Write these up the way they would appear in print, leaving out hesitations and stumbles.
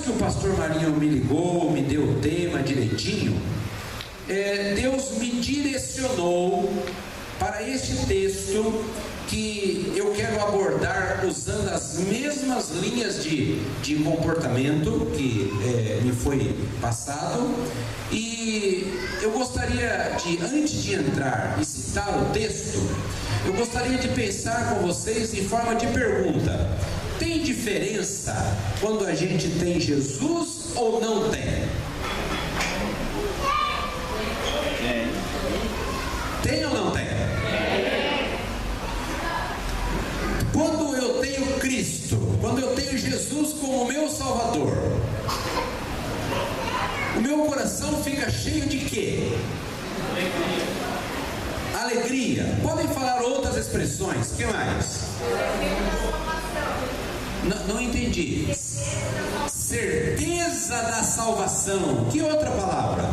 que o pastor Marinho me ligou, me deu o tema direitinho, Deus me direcionou para este texto que eu quero abordar usando as mesmas linhas de comportamento que me foi passado. E eu gostaria de, antes de entrar e citar o texto, eu gostaria de pensar com vocês em forma de pergunta: tem diferença quando a gente tem Jesus ou não tem? Tem ou não tem? Quando eu tenho Cristo, quando eu tenho Jesus como meu Salvador, o meu coração fica cheio de quê? Alegria. Podem falar outras expressões. O que mais? Não entendi. Certeza da salvação. Que outra palavra?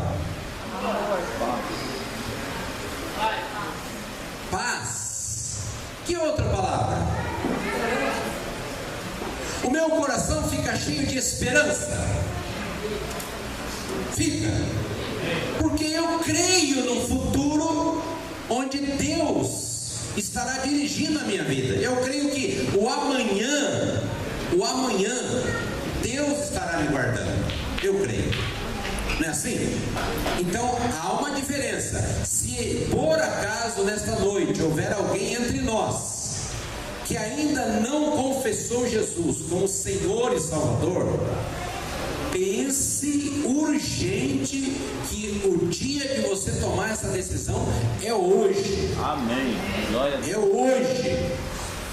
Paz. Que outra palavra? O meu coração fica cheio de esperança. Fica. Porque eu creio no futuro onde Deus estará dirigindo a minha vida. Eu creio que o amanhã, Deus estará me guardando. Eu creio. Não é assim? Então há uma diferença. Se por acaso nesta noite houver alguém entre nós que ainda não confessou Jesus como Senhor e Salvador, pense urgente que o dia que você tomar essa decisão é hoje. Amém. Glória a Deus. É hoje.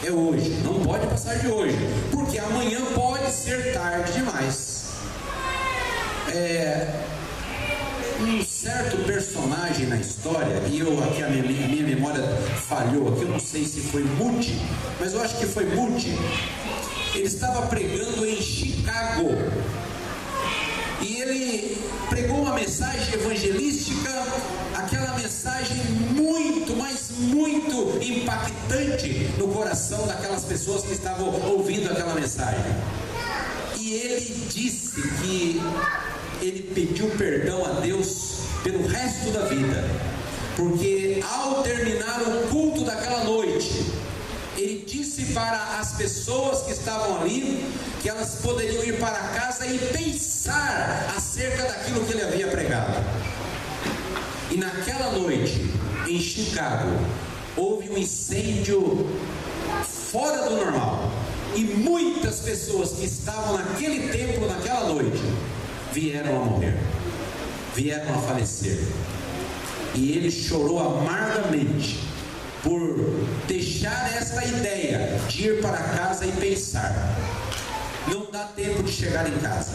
É hoje. Não pode passar de hoje, porque amanhã pode ser tarde demais. Um certo personagem na história, e aqui a minha memória falhou aqui, eu não sei se foi Moody, mas eu acho que foi Moody. Ele estava pregando em Chicago e ele pregou uma mensagem evangelística, aquela mensagem muito, mas muito impactante no coração daquelas pessoas que estavam ouvindo aquela mensagem. E ele disse que ele pediu perdão a Deus pelo resto da vida, porque ao terminar o culto daquela noite, ele disse para as pessoas que estavam ali que elas poderiam ir para casa e pensar acerca daquilo que ele havia pregado. E naquela noite, em Chicago, houve um incêndio fora do normal, e muitas pessoas que estavam naquele templo naquela noite vieram a morrer, vieram a falecer. E ele chorou amargamente por deixar esta ideia de ir para casa e pensar. Não dá tempo de chegar em casa.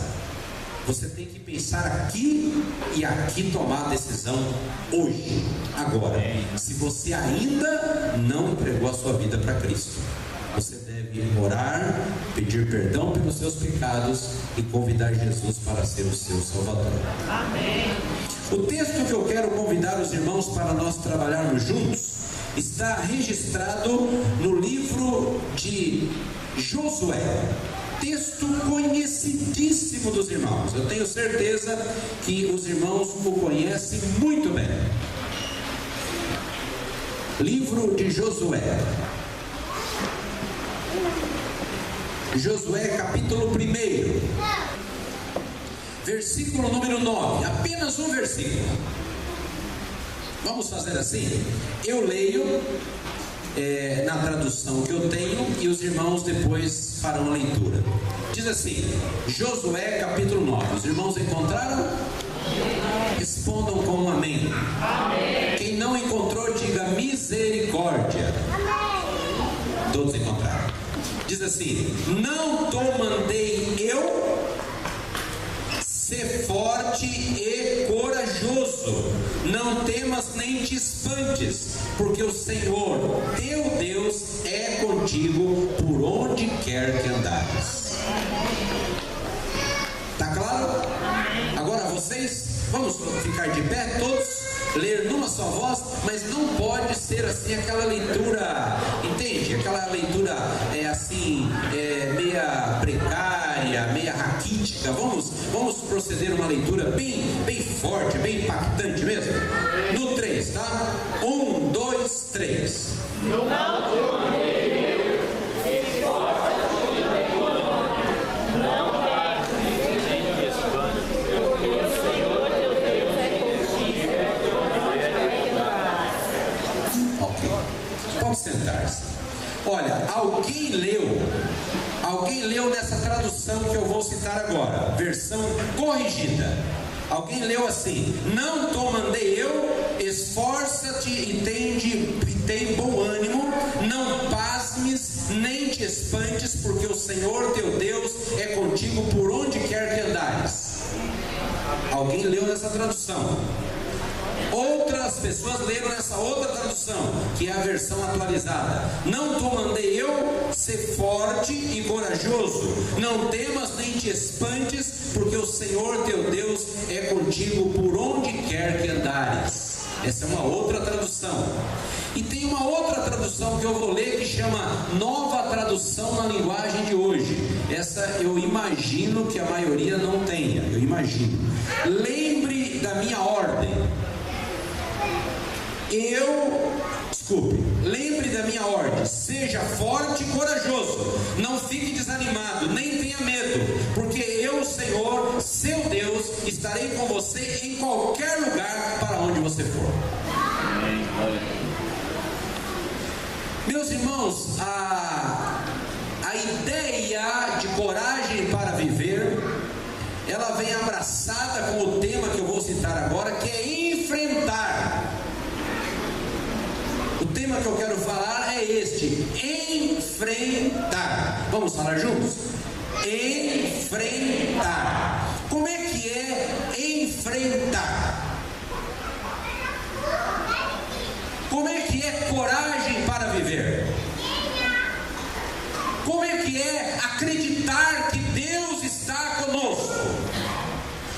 Você tem que pensar aqui e aqui tomar a decisão hoje, agora. Se você ainda não entregou a sua vida para Cristo, você deve orar, pedir perdão pelos seus pecados e convidar Jesus para ser o seu Salvador. Amém. O texto que eu quero convidar os irmãos para nós trabalharmos juntos está registrado no livro de Josué, texto conhecidíssimo dos irmãos. Eu tenho certeza que os irmãos o conhecem muito bem. Livro de Josué. Josué capítulo 1, versículo número 9, apenas um versículo. Vamos fazer assim? Eu leio na tradução que eu tenho e os irmãos depois farão a leitura. Diz assim, Josué capítulo 9. Os irmãos encontraram? Respondam com um amém. Amém. Quem não encontrou, diga misericórdia. Amém. Todos encontraram. Diz assim, não te mandei eu ser forte e corajoso, não temas nem te espantes, porque o Senhor teu Deus é contigo por onde quer que andares. Tá claro? Agora vocês, vamos ficar de pé todos, ler numa só voz, mas não pode ser assim aquela leitura, entende? Aquela leitura meia precária, meia raquítica, fantástica. Vamos proceder uma leitura bem forte, bem impactante mesmo. No 3, tá? 1, 2, 3. Pode sentar-se. Olha, alguém leu nessa tradução que eu vou citar agora, versão corrigida. Alguém leu assim: não te mandei eu, esforça-te e tem bom ânimo, não pasmes nem te espantes, porque o Senhor teu Deus é contigo por onde quer que andares. Alguém leu nessa tradução. Outras pessoas leram nessa outra tradução, que é a versão atualizada: não te mandei eu, ser forte e corajoso, não temas nem te espantes, porque o Senhor teu Deus é contigo por onde quer que andares. Essa é uma outra tradução. E tem uma outra tradução que eu vou ler, que chama Nova Tradução na Linguagem de Hoje. Essa eu imagino que a maioria não tenha. Eu imagino. Lembre da minha ordem. Lembre da minha ordem, seja forte e corajoso, não fique desanimado, nem tenha medo, porque eu, Senhor, seu Deus, estarei com você em qualquer lugar para onde você for. Meus irmãos, a ideia de coragem para viver, ela vem abraçada com o tema que eu vou citar agora, que é enfrentar. O tema que eu quero falar é este: enfrentar. Vamos falar juntos? Enfrentar. Como é que é enfrentar? Como é que é coragem para viver? Como é que é acreditar que Deus está conosco?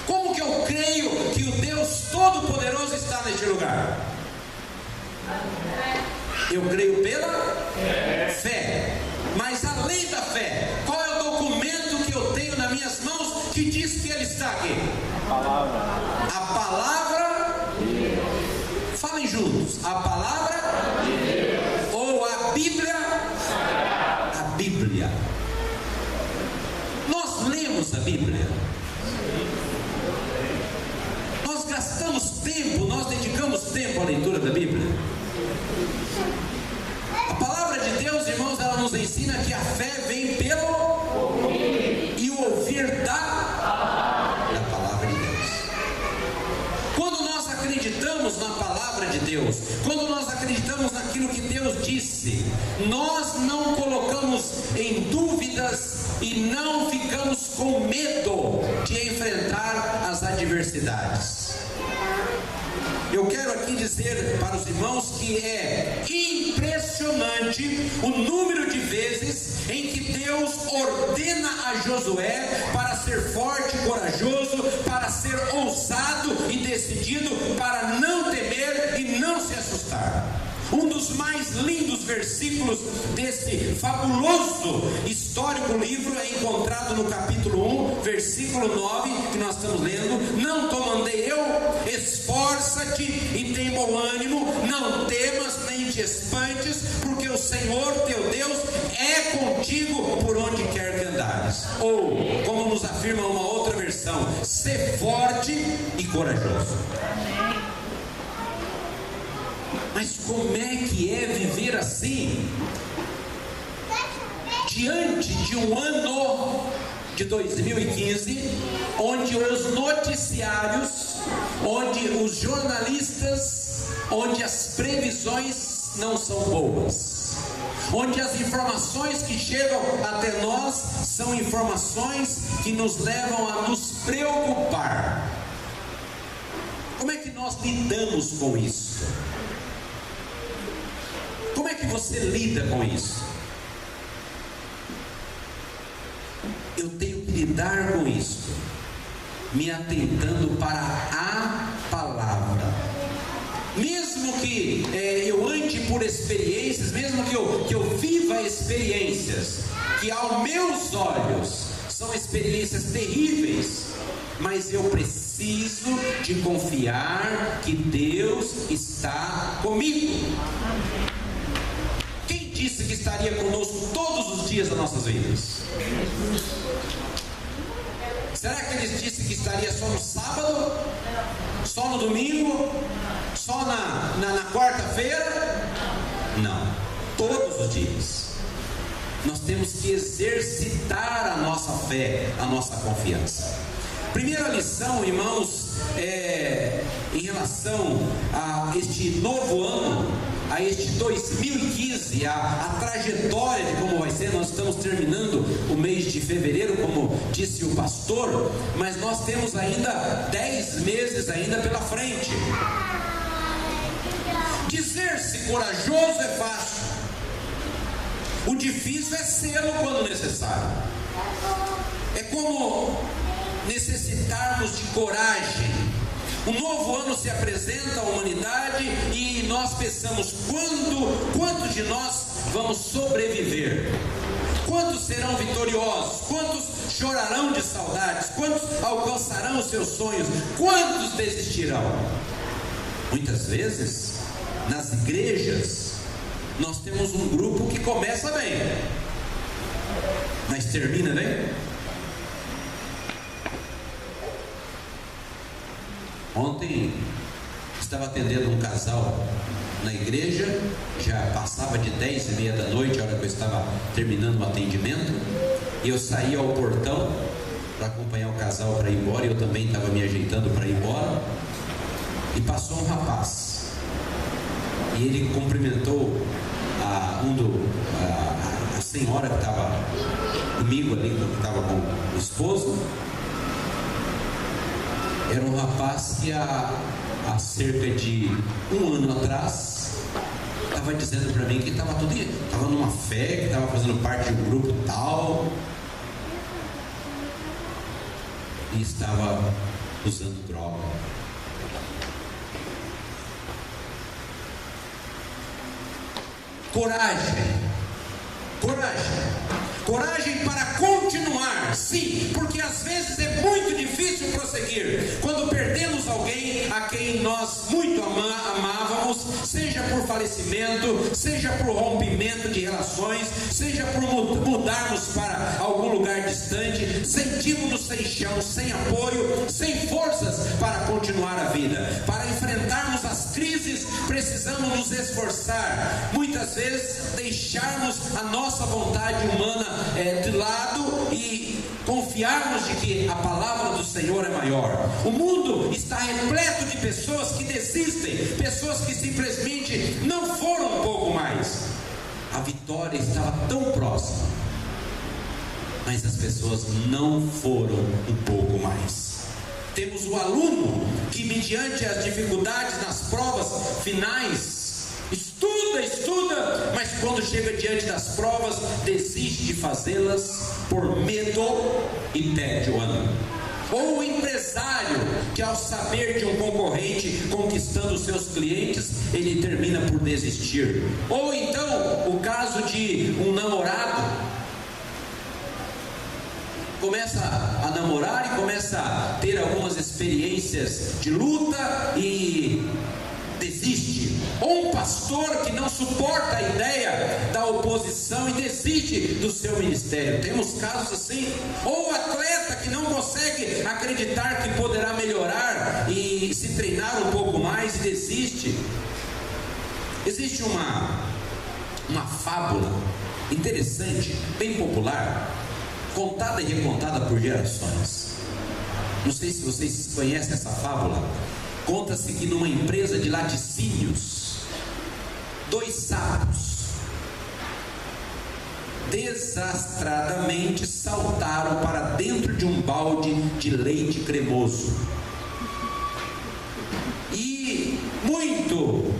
Como que eu creio que o Deus Todo-Poderoso está neste lugar? Eu creio pela fé. Mas além da fé, qual é o documento que eu tenho nas minhas mãos que diz que Ele está aqui? A palavra. Falem juntos. A palavra ou a Bíblia? A Bíblia. Nós lemos a Bíblia. Nós gastamos tempo, nós dedicamos tempo à leitura da Bíblia. A palavra de Deus, irmãos, ela nos ensina que a fé vem pelo ouvir, e o ouvir da palavra de Deus. Quando nós acreditamos na palavra de Deus, quando nós acreditamos naquilo que Deus disse, nós não colocamos em dúvidas e não ficamos com medo de enfrentar as adversidades. Eu quero aqui dizer para os irmãos que é impressionante o número de vezes em que Deus ordena a Josué para ser forte e corajoso, para ser ousado e decidido, para não temer e não se assustar. Um dos mais lindos versículos desse fabuloso histórico livro é encontrado no capítulo 1, versículo 9, que nós estamos lendo: não te mandei eu, esforça-te e tem bom ânimo, não temas nem te espantes, porque o Senhor teu Deus é contigo por onde quer que andares. Ou, como nos afirma uma outra versão, ser forte e corajoso. Mas como é que é viver assim? Diante de um ano de 2015, onde os noticiários, onde os jornalistas, onde as previsões não são boas, onde as informações que chegam até nós são informações que nos levam a nos preocupar. Como é que nós lidamos com isso? Como é que você lida com isso? Eu tenho que lidar com isso, me atentando para a palavra. Mesmo que eu ande por experiências, mesmo que eu viva experiências que aos meus olhos são experiências terríveis, mas eu preciso de confiar que Deus está comigo. Quem disse que estaria conosco todos os dias das nossas vidas? Será que Ele disse que estaria só no sábado? Só no domingo? Só na quarta-feira? Não, todos os dias. Nós temos que exercitar a nossa fé, a nossa confiança. Primeira lição, irmãos, em relação a este novo ano, a este 2015, a trajetória de como vai ser. Nós estamos terminando o mês de fevereiro, como disse o pastor, mas nós temos ainda 10 meses ainda pela frente. Dizer-se corajoso é fácil, o difícil é sê-lo quando necessário. É como necessitarmos de coragem. Um novo ano se apresenta à humanidade e nós pensamos: quantos de nós vamos sobreviver? Quantos serão vitoriosos? Quantos chorarão de saudades? Quantos alcançarão os seus sonhos? Quantos desistirão? Muitas vezes, nas igrejas, nós temos um grupo que começa bem, mas termina bem. Ontem estava atendendo um casal na igreja, já passava de 10h30 da noite, a hora que eu estava terminando o atendimento, e eu saí ao portão para acompanhar o casal para ir embora, e eu também estava me ajeitando para ir embora, e passou um rapaz, e ele cumprimentou a senhora que estava comigo ali, que estava com o esposo. Era um rapaz que há cerca de um ano atrás estava dizendo para mim que estava numa fé, que estava fazendo parte de um grupo tal, e estava usando droga. Coragem para continuar, sim, porque às vezes é muito difícil prosseguir quando perdemos alguém a quem nós muito amávamos, seja por falecimento, seja por rompimento de relações, seja por mudarmos para algum lugar distante. Sentimos-nos sem chão, sem apoio, sem forças para continuar a vida. Para enfrentarmos as crises, precisamos nos esforçar, muitas vezes deixarmos a nossa vontade humana de lado e confiarmos de que a palavra do Senhor é maior. O mundo está repleto de pessoas que desistem, pessoas que simplesmente não foram um pouco mais. A vitória estava tão próxima, mas as pessoas não foram um pouco mais. Temos o aluno que, mediante as dificuldades nas provas finais, estuda, mas quando chega diante das provas, desiste de fazê-las por medo e tédio. Ou o empresário que, ao saber de um concorrente conquistando os seus clientes, ele termina por desistir. Ou então o caso de um namorado, começa a namorar e começa a ter algumas experiências de luta e desiste. Ou um pastor que não suporta a ideia da oposição e desiste do seu ministério. Temos casos assim. Ou o atleta que não consegue acreditar que poderá melhorar e se treinar um pouco mais e desiste. Existe uma fábula interessante, bem popular, contada e recontada por gerações. Não sei se vocês conhecem essa fábula. Conta-se que numa empresa de laticínios, 2 sapos desastradamente saltaram para dentro de um balde de leite cremoso. E muito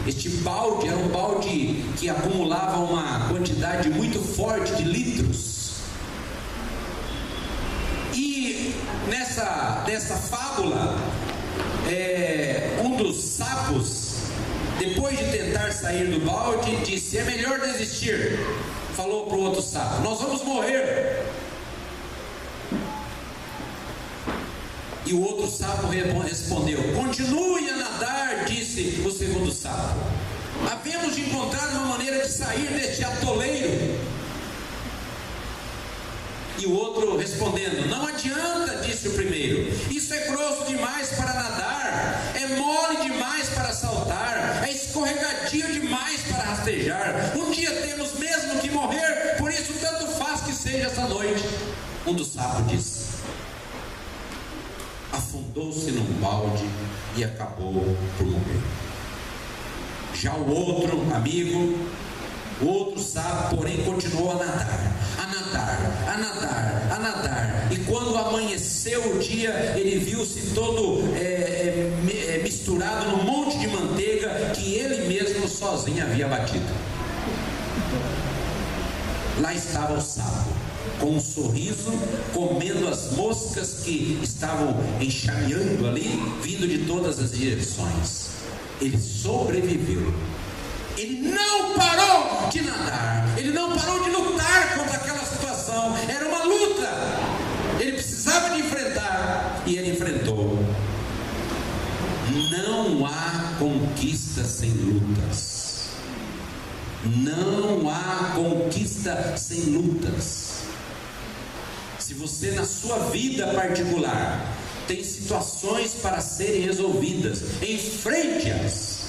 este balde era um balde que acumulava uma quantidade muito forte de litros. Nessa fábula, um dos sapos, depois de tentar sair do balde, disse: é melhor desistir, falou para o outro sapo: nós vamos morrer. E o outro sapo respondeu: continue a nadar, disse o segundo sapo. Havemos de encontrar uma maneira de sair deste atoleiro. E o outro respondendo: não adianta, disse o primeiro, isso é grosso demais para nadar, é mole demais para saltar, é escorregadio demais para rastejar. Um dia temos mesmo que morrer, por isso tanto faz que seja esta noite. Um dos sapos disse. Afundou-se num balde e acabou por morrer. Já o outro amigo, o outro sapo, porém, continuou a nadar, a nadar, a nadar, a nadar. E quando amanheceu o dia, ele viu-se todo misturado num monte de manteiga que ele mesmo sozinho havia batido. Lá estava o sapo, com um sorriso, comendo as moscas que estavam enxameando ali, vindo de todas as direções. Ele sobreviveu. Ele não parou de nadar, ele não parou de lutar contra aquela situação. Era uma luta, ele precisava de enfrentar, e ele enfrentou. Não há conquista sem lutas. Não há conquista sem lutas. Se você na sua vida particular tem situações para serem resolvidas, enfrente-as.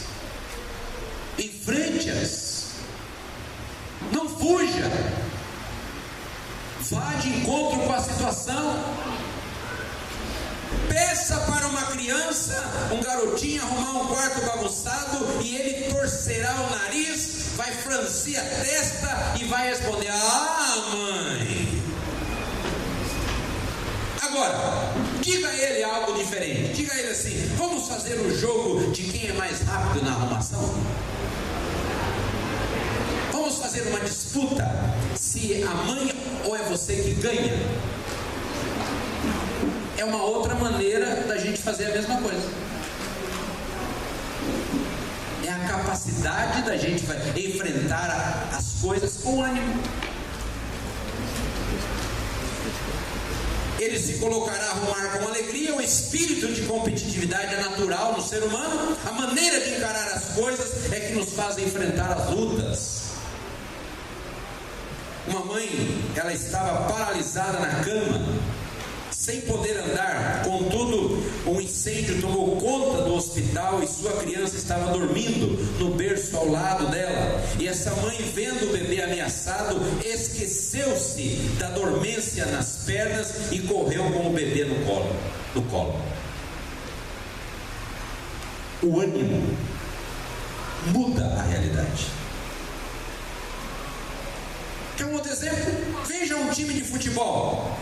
Enfrente-as. Não fuja. Vá de encontro com a situação. Peça para uma criança, um garotinho, arrumar um quarto bagunçado e ele torcerá o nariz, vai franzir a testa e vai responder: ah, mãe. Agora, diga a ele algo diferente. Diga a ele assim: vamos fazer um jogo de quem é mais rápido na arrumação? Vamos fazer uma disputa, se a mãe ou é você que ganha? É uma outra maneira da gente fazer a mesma coisa. É a capacidade da gente enfrentar as coisas com ânimo. Ele se colocará a arrumar com alegria. O espírito de competitividade é natural no ser humano. A maneira de encarar as coisas é que nos faz enfrentar as lutas. Uma mãe, ela estava paralisada na cama, sem poder andar. Contudo, um incêndio tomou conta do hospital e sua criança estava dormindo no berço ao lado dela. E essa mãe, vendo o bebê ameaçado, esqueceu-se da dormência nas pernas e correu com o bebê no colo. O ânimo muda a realidade. Quer um outro exemplo? Veja um time de futebol.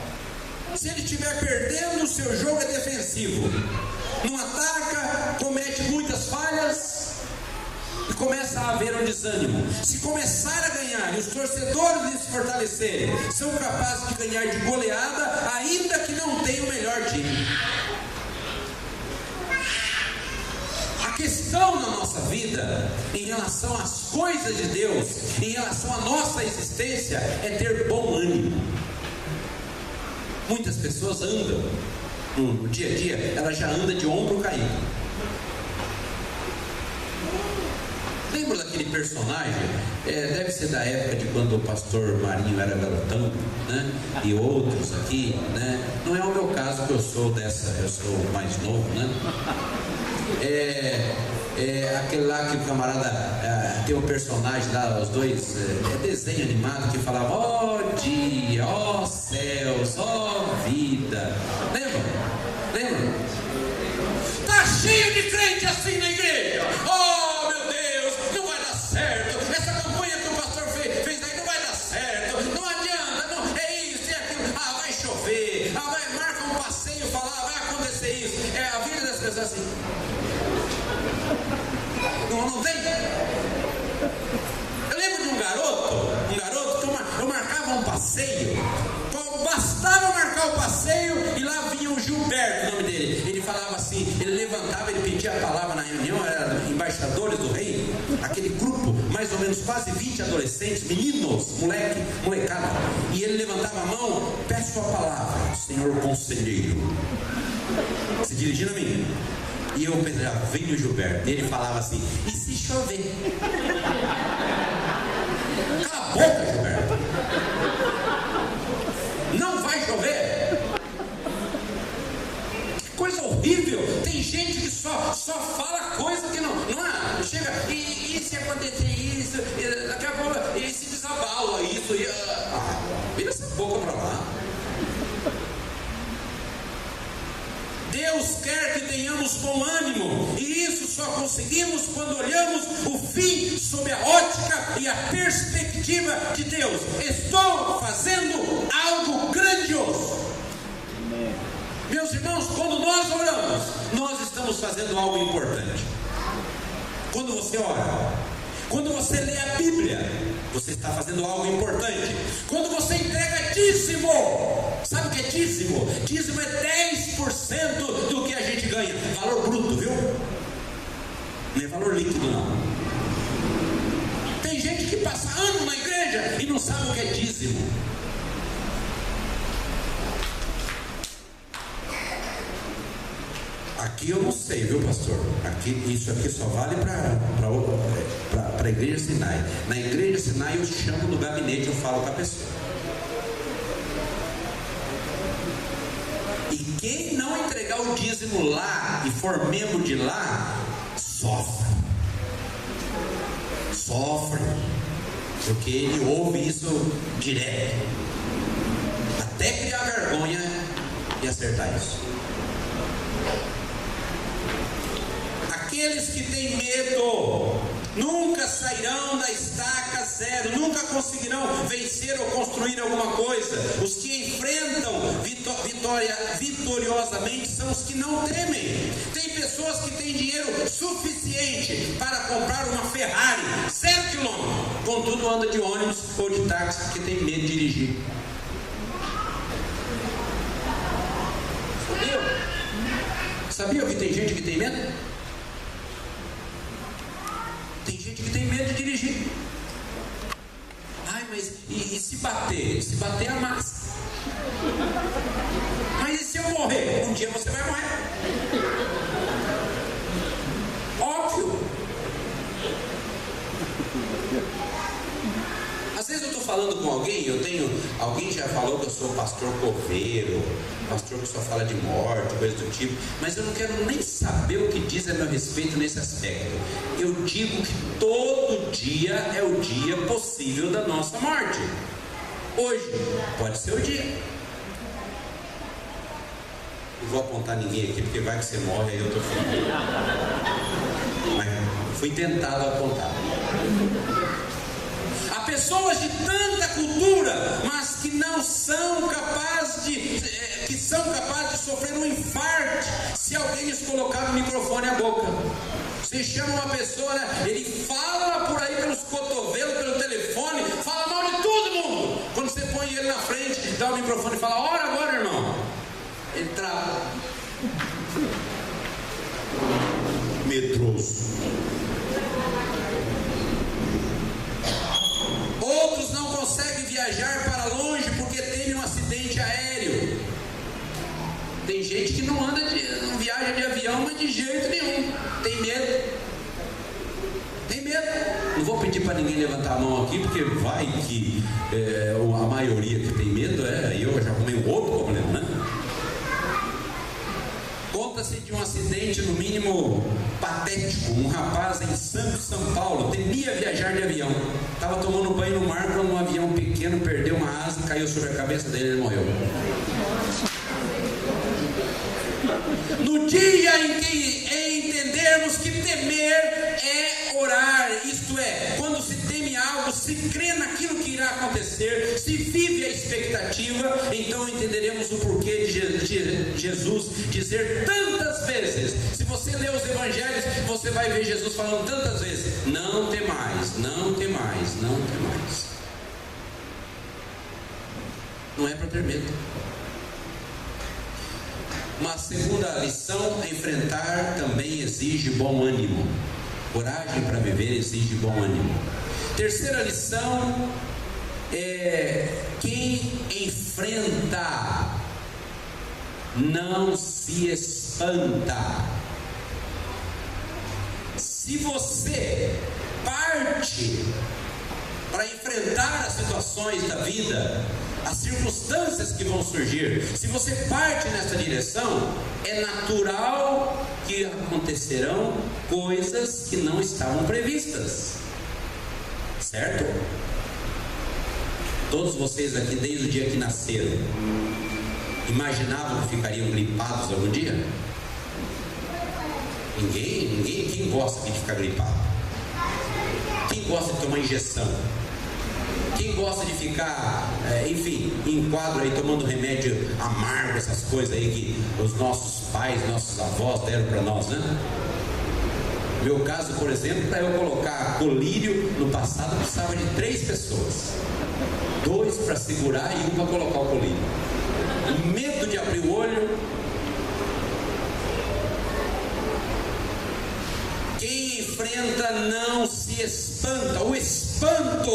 Se ele estiver perdendo, o seu jogo é defensivo. Não ataca, comete muitas falhas e começa a haver um desânimo. Se começar a ganhar e os torcedores se fortalecerem, são capazes de ganhar de goleada, ainda que não tenham o melhor time. A questão na nossa vida, em relação às coisas de Deus, em relação à nossa existência, é ter bom ânimo. Muitas pessoas andam no dia a dia, ela já anda de ombro caído. Lembra daquele personagem? Deve ser da época de quando o pastor Marinho era garotão, né? E outros aqui, né? Não é o meu caso, que eu sou mais novo, né? Aquele lá que o camarada tem um personagem lá, os dois, desenho animado, que falava: ó dia, ó céus, ó vida. Lembra? Tá cheio de crente assim na igreja. Oh meu Deus, não vai dar certo. Essa campanha que o pastor fez aí não vai dar certo. Não adianta, não, é isso e aquilo. Ah, vai chover. Marca um passeio, vai acontecer isso. A vida das pessoas assim. Não tem? Eu lembro de um garoto que eu marcava um passeio. Bastava marcar o passeio e lá vinha o Gilberto, o nome dele. Ele falava assim, ele levantava, ele pedia a palavra na reunião, era embaixadores do rei, aquele grupo mais ou ou menos quase 20 adolescentes, meninos, molecada, e ele levantava a mão: peço a palavra, senhor conselheiro, se dirigindo a mim. E eu pensava: vem o Gilberto. E ele falava assim: e se chover? Cala a boca, Gilberto, não vai chover. Que coisa horrível. Tem gente que só fala coisa que não é. Chega, e se acontecer isso, daqui a pouco, e se desabala isso, vira essa boca pra lá. Deus quer que tenhamos bom ânimo, e isso só conseguimos quando olhamos o fim sob a ótica e a perspectiva de Deus. Estou fazendo algo grandioso. Meus irmãos, quando nós oramos, nós estamos fazendo algo importante. Quando você ora, quando você lê a Bíblia, você está fazendo algo importante. Quando você entrega dízimo, sabe o que é dízimo? Dízimo é 10% do que a gente ganha. Valor bruto, viu? Não é valor líquido, não. Tem gente que passa anos na igreja e não sabe o que é dízimo. Aqui eu não sei, viu, pastor? Isso aqui só vale para a igreja Sinai. Na igreja Sinai eu chamo no gabinete, eu falo com a pessoa. E quem não entregar o dízimo lá e for membro de lá, sofre. Porque ele ouve isso direto, até criar vergonha e acertar isso. Aqueles que têm medo nunca sairão da estaca zero, nunca conseguirão vencer ou construir alguma coisa. Os que enfrentam vitoriosamente são os que não temem. Tem pessoas que têm dinheiro suficiente para comprar uma Ferrari 0 km, contudo anda de ônibus ou de táxi porque tem medo de dirigir. Sabia que tem gente que tem medo? Tem gente que tem medo de dirigir. Ai, mas e se bater? Se bater, amassa. Mas e se eu morrer? Um dia você vai morrer. Óbvio. Às vezes eu estou falando com alguém, alguém já falou que eu sou pastor coveiro, pastor que só fala de morte, coisa do tipo, mas eu não quero nem saber o que diz a meu respeito nesse aspecto. Eu digo que todo dia é o dia possível da nossa morte. Hoje pode ser o dia. Não vou apontar ninguém aqui, porque vai que você morre, aí eu estou falando. Mas fui tentado apontar. Há pessoas de tanta cultura, mas que não são capazes que são capazes de sofrer um infarto se alguém lhes colocar o microfone à boca. Você chama uma pessoa, né? Ele fala por aí pelos cotovelos, pelo telefone, fala mal de todo mundo. Quando você põe ele na frente, dá o microfone e fala: ora agora, irmão. Ele trava. Medroso. Outros não conseguem viajar para longe porque temem um acidente aéreo. Tem gente que não viaja de avião, mas de jeito nenhum. Tem medo. Não vou pedir para ninguém levantar a mão aqui, porque vai que a maioria que tem medo eu já arrumei um outro problema, né? Conta-se de um acidente, no mínimo patético. Um rapaz em Santos, São Paulo, temia viajar de avião. Estava tomando banho no mar quando um avião pequeno perdeu uma asa e caiu sobre a cabeça dele e ele morreu. No dia em que entendermos que temer é orar, isto é, quando se teme algo, se crê naquilo que irá acontecer, se vive a expectativa, então entenderemos o porquê de Jesus dizer tantas vezes. Se você ler os evangelhos, você vai ver Jesus falando tantas vezes: não temais, não temais, não temais. Não é para ter medo. Uma segunda lição: enfrentar também exige bom ânimo. Coragem para viver exige bom ânimo. Terceira lição é: quem enfrenta não se espanta. Se você parte para enfrentar as situações da vida, as circunstâncias que vão surgir, se você parte nessa direção, é natural que acontecerão coisas que não estavam previstas, certo? Todos vocês aqui, desde o dia que nasceram, imaginavam que ficariam gripados algum dia? Ninguém, quem gosta de ficar gripado? Quem gosta de tomar injeção? Quem gosta de ficar, enfim, em quadro aí tomando remédio amargo, essas coisas aí que os nossos pais, nossos avós deram para nós, né? Meu caso, por exemplo, para eu colocar colírio no passado, eu precisava de 3 pessoas, 2 para segurar e 1 para colocar o colírio. O medo de abrir o olho. Quem enfrenta não se espanta. O espanto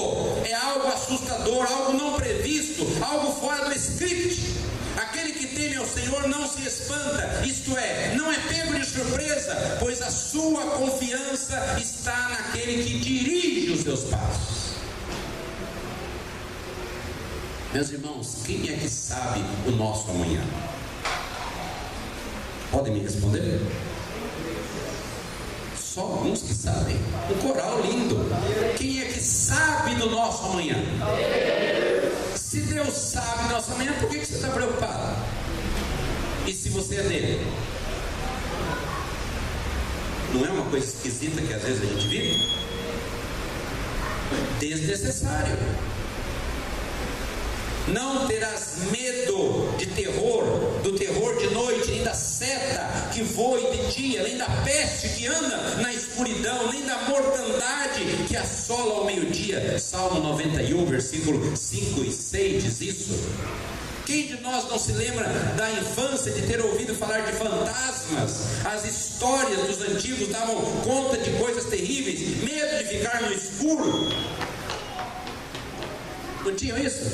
é algo assustador, algo não previsto, algo fora do script. Aquele que teme ao Senhor não se espanta, isto é, não é pego de surpresa, pois a sua confiança está naquele que dirige os seus passos. Meus irmãos, quem é que sabe o nosso amanhã? Podem me responder? Só alguns que sabem. Um coral lindo. Quem é que sabe do nosso amanhã? Se Deus sabe do nosso amanhã, por que você está preocupado? E se você é dele? Não é uma coisa esquisita que às vezes a gente vive? Desnecessário. Não terás medo de terror, do terror de noite, nem da seta que voe de dia, nem da peste que anda na escuridão, nem da mortandade que assola ao meio-dia. Salmo 91, versículo 5 e 6 diz isso. Quem de nós não se lembra da infância de ter ouvido falar de fantasmas? As histórias dos antigos davam conta de coisas terríveis, medo de ficar no escuro. Não tinham isso?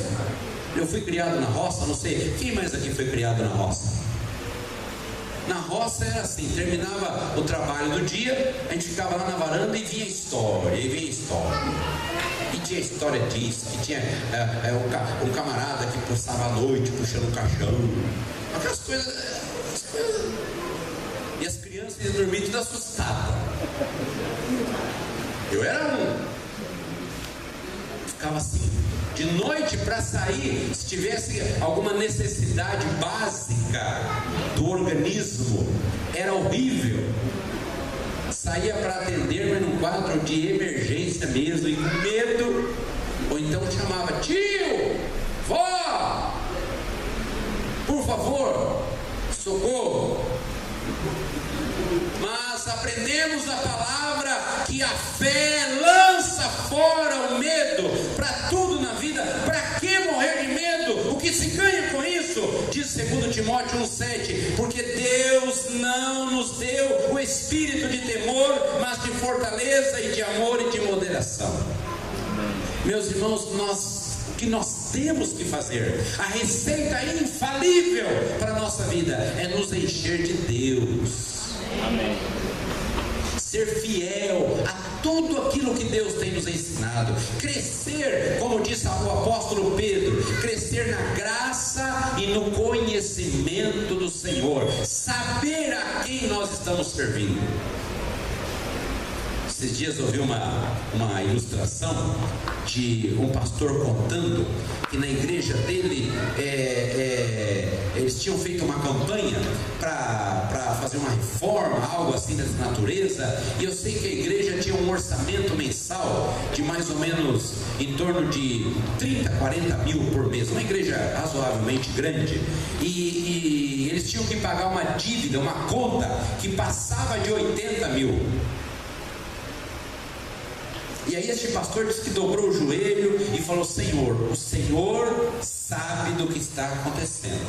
Eu fui criado na roça, não sei, quem mais aqui foi criado na roça? Na roça era assim, terminava o trabalho do dia, a gente ficava lá na varanda e vinha história, E tinha história disso, que tinha um camarada que passava a noite puxando o caixão, aquelas coisas. E as crianças iam dormir tudo assustadas. Eu era ficava assim. De noite para sair, se tivesse alguma necessidade básica do organismo, era horrível. Saía para atender, mas num quadro de emergência mesmo, e com medo. Ou então chamava: tio, vó, por favor, socorro. Mas aprendemos a palavra que a fé lança fora o medo. Para tudo na vida, para que morrer de medo? O que se ganha com isso? Diz 2 Timóteo 1,7: porque Deus não nos deu o espírito de temor, mas de fortaleza e de amor e de moderação. Meus irmãos, o que nós temos que fazer, a receita infalível para a nossa vida é nos encher de Deus. Amém. Ser fiel a tudo aquilo que Deus tem nos ensinado, crescer, como disse o apóstolo Pedro, crescer na graça e no conhecimento do Senhor, saber a quem nós estamos servindo. Esses dias eu vi uma ilustração de um pastor contando que na igreja dele eles tinham feito uma campanha para fazer uma reforma, algo assim dessa natureza, e eu sei que a igreja tinha um orçamento mensal de mais ou menos em torno de 30, 40 mil por mês, uma igreja razoavelmente grande, e eles tinham que pagar uma dívida, uma conta que passava de 80 mil. E aí este pastor disse que dobrou o joelho e falou: Senhor, o Senhor sabe do que está acontecendo.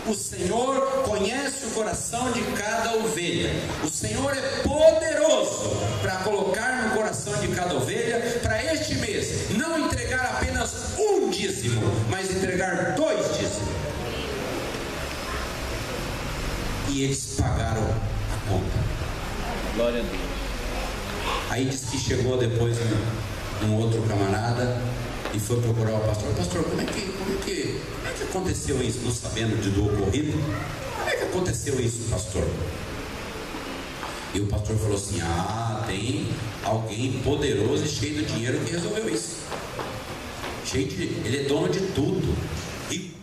O Senhor conhece o coração de cada ovelha. O Senhor é poderoso para colocar no coração de cada ovelha, para este e eles pagaram a conta. Glória a Deus. Aí disse que chegou depois um outro camarada e foi procurar o pastor. Pastor, como é que aconteceu isso? Não sabendo do ocorrido. Como é que aconteceu isso, pastor? E o pastor falou assim: tem alguém poderoso e cheio de dinheiro que resolveu isso. Ele é dono de tudo, rico.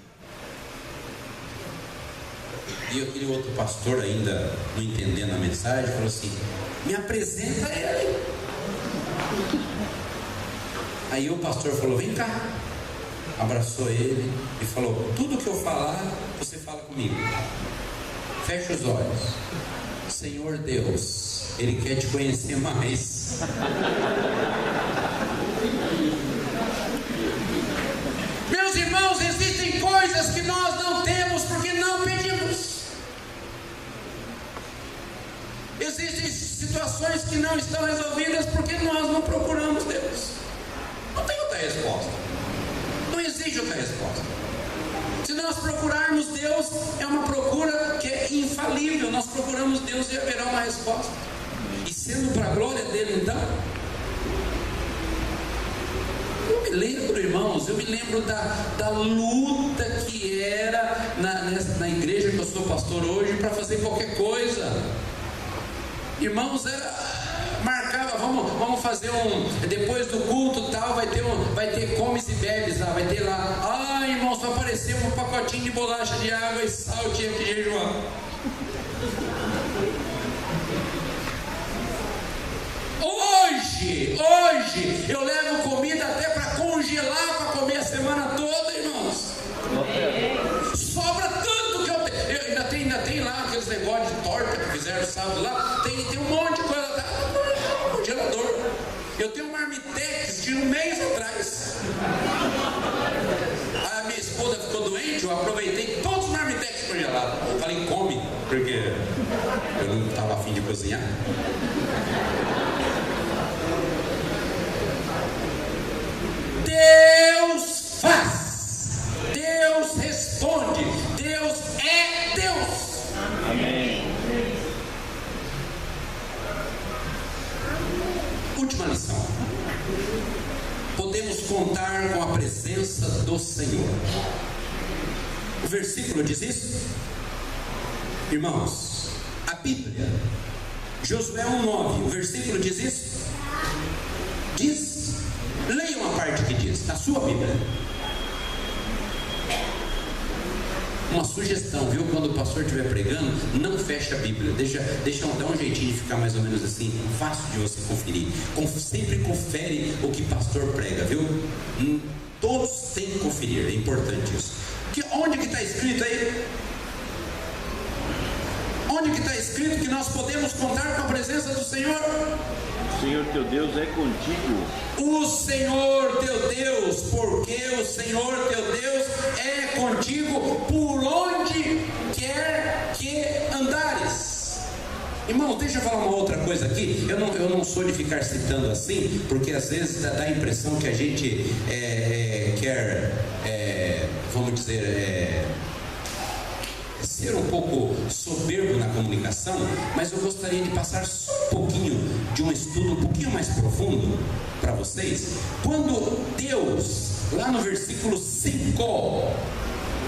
E aquele outro pastor, ainda não entendendo a mensagem, falou assim: me apresenta ele. Aí o pastor falou: vem cá. Abraçou ele e falou: tudo que eu falar, você fala comigo. Fecha os olhos. Senhor Deus, Ele quer te conhecer mais. Meus irmãos, existem coisas que nós não temos porque não pedimos. Existem situações que não estão resolvidas porque nós não procuramos Deus. Não tem outra resposta. Não existe outra resposta. Se nós procurarmos Deus, é uma procura que é infalível. Nós procuramos Deus e haverá uma resposta. E sendo para a glória dele, então, eu me lembro, irmãos, da luta que era na igreja que eu sou pastor hoje para fazer qualquer coisa. Irmãos, marcava, vamos fazer depois do culto tal, vai ter comes e bebes lá, vai ter lá, irmãos, vai aparecer um pacotinho de bolacha de água e sal, tinha que jejuar. Hoje eu levo comida até para congelar, para comer a semana toda, irmãos. Sobra tanto que ainda tem lá aqueles negócios de torta que fizeram sábado lá, tem um monte de coisa, tá no congelador. Eu tenho um marmitex de um mês atrás. A minha esposa ficou doente, eu aproveitei todos os marmitex congelados. Falei: come, porque eu não estava a fim de cozinhar. Deus faz, Deus responde, Deus é Deus. Amém. Última lição: podemos contar com a presença do Senhor. O versículo diz isso, irmãos. A Bíblia, Josué 1:9, o versículo diz isso. Leiam a parte que diz, na sua Bíblia. Uma sugestão, viu? Quando o pastor estiver pregando, não fecha a Bíblia. Dá um jeitinho de ficar mais ou menos assim, fácil de você conferir. Sempre confere o que o pastor prega, viu? Todos têm que conferir, é importante isso. Onde que está escrito aí? Onde que está escrito que nós podemos contar com a presença do Senhor? O Senhor teu Deus é contigo. O Senhor teu Deus, porque o Senhor teu Deus é contigo por onde quer que andares. Irmãos, deixa eu falar uma outra coisa aqui. Eu não sou de ficar citando assim, porque às vezes dá a impressão que a gente quer, vamos dizer, ser um pouco soberbo na comunicação, mas eu gostaria de passar só um pouquinho de um estudo um pouquinho mais profundo para vocês. Quando Deus, lá no versículo 5,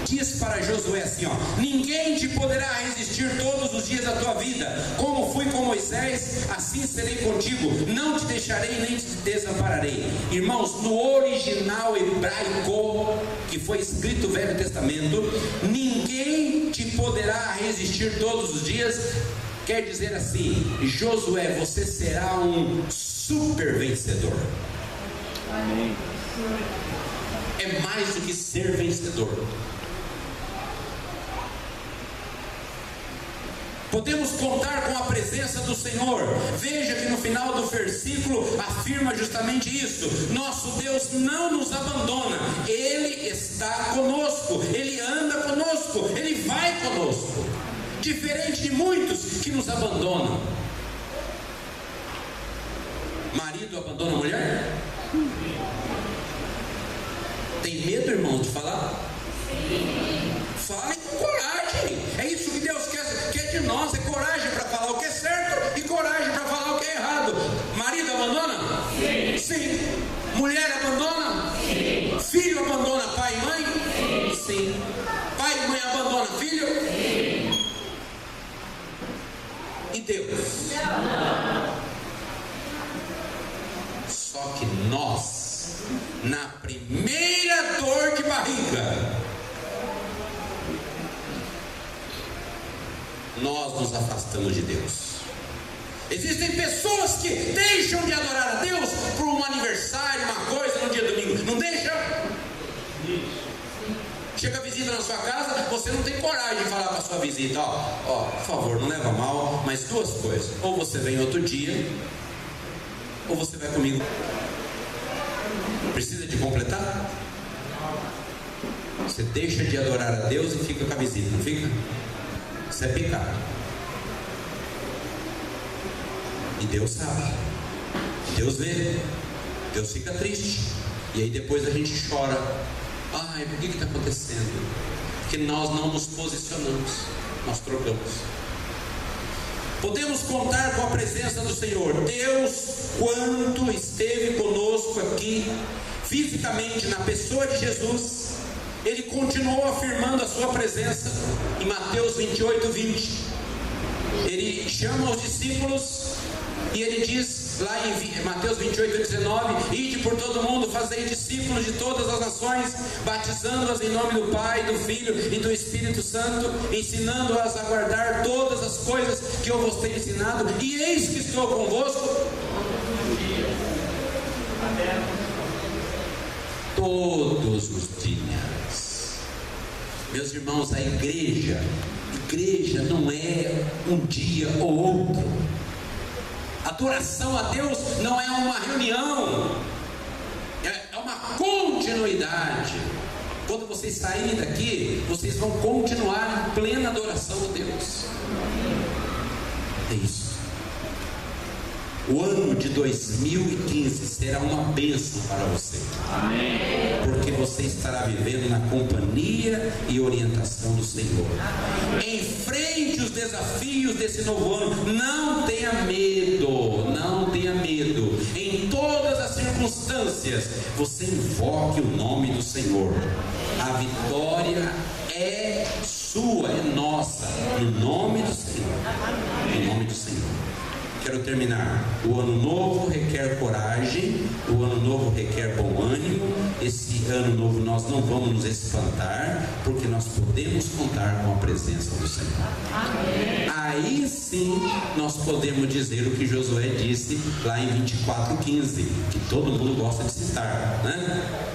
diz para Josué assim: ninguém te poderá resistir todos os dias da tua vida. Como fui com Moisés, assim serei contigo. Não te deixarei nem te desampararei. Irmãos, no original hebraico que foi escrito o Velho Testamento, ninguém te poderá resistir todos os dias. Quer dizer assim: Josué, você será um super vencedor. Amém. É mais do que ser vencedor. Podemos contar com a presença do Senhor. Veja que no final do versículo afirma justamente isso: nosso Deus não nos abandona, Ele está conosco, Ele anda conosco, Ele vai conosco, diferente de muitos que nos abandonam. Marido abandona a mulher? Tem medo, irmão, de falar? Sim. Fale com coragem. É isso que Deus quer de nós. Só que nós, na primeira dor de barriga, nós nos afastamos de Deus. Existem pessoas que deixam de adorar a Deus por um aniversário, uma coisa, no dia domingo. Não deixa? Chega a visita na sua casa, você não tem coragem de falar para a sua visita: ó, por favor, não leva mal, mas duas coisas: ou você vem outro dia, ou você vai comigo. Precisa de completar? Você deixa de adorar a Deus e fica com a visita, não fica? Isso é pecado. E Deus sabe, Deus vê, Deus fica triste, e aí depois a gente chora: ai, por que está acontecendo? Porque nós não nos posicionamos, nós trocamos. Podemos contar com a presença do Senhor. Deus, quando esteve conosco aqui, fisicamente, na pessoa de Jesus, Ele continuou afirmando a sua presença. Em Mateus 28, 20, Ele chama os discípulos e Ele diz lá em Mateus 28, 19: ide por todo mundo, fazei discípulos de todas as nações, batizando-as em nome do Pai, do Filho e do Espírito Santo, ensinando-as a guardar todas as coisas que eu vos tenho ensinado, e eis que estou convosco todos os dias. Meus irmãos, a igreja não é um dia ou outro. Adoração a Deus não é uma reunião, é uma continuidade. Quando vocês saírem daqui, vocês vão continuar em plena adoração a Deus. É isso. O ano de 2015 será uma bênção para você. Amém. Porque você estará vivendo na companhia e orientação do Senhor. Enfrente os desafios desse novo ano. Não tenha medo. Não tenha medo. Em todas as circunstâncias, você invoque o nome do Senhor. A vitória é sua, é nossa. No nome do Senhor. No nome do Senhor. Quero terminar. O ano novo requer coragem, o ano novo requer bom ânimo. Esse ano novo nós não vamos nos espantar, porque nós podemos contar com a presença do Senhor. Amém. Aí sim nós podemos dizer o que Josué disse lá em 24:15, que todo mundo gosta de citar, né?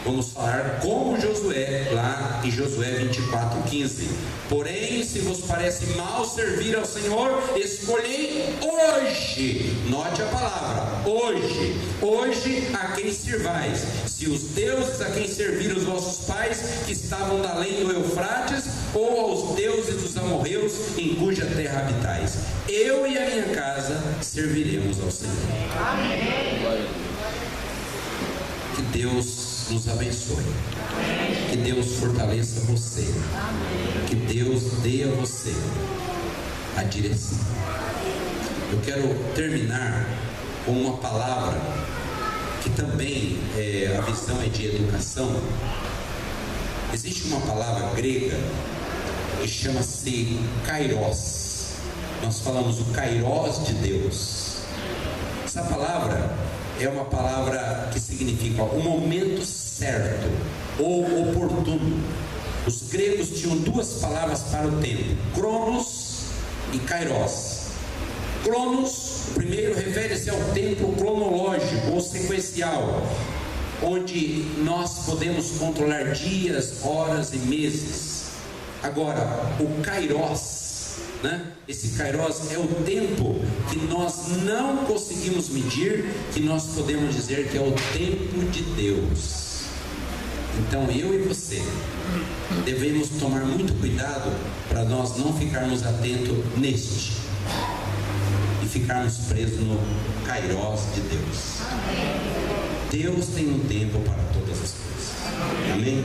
Vamos falar como Josué, lá em Josué 24:15. Porém, se vos parece mal servir ao Senhor, escolhei hoje, note a palavra, hoje a quem sirvais, se os deuses a quem serviram os vossos pais, que estavam da além do Eufrates, ou aos deuses dos amorreus, em cuja terra habitais. Eu e a minha casa serviremos ao Senhor. Amém. Que Deus nos abençoe. Que Deus fortaleça você. Que Deus dê a você a direção. Eu quero terminar com uma palavra que também a visão é de educação. Existe uma palavra grega que chama-se kairos. Nós falamos o kairos de Deus. Essa palavra é uma palavra que significa o momento certo ou oportuno. Os gregos tinham duas palavras para o tempo: cronos e kairos. Cronos, primeiro, refere-se ao tempo cronológico ou sequencial, onde nós podemos controlar dias, horas e meses. Agora, o kairos, né? Esse kairos é o tempo que nós não conseguimos medir, que nós podemos dizer que é o tempo de Deus. Então eu e você devemos tomar muito cuidado para nós não ficarmos atentos neste e ficarmos presos no kairos de Deus. Deus tem um tempo para todas as coisas. Amém?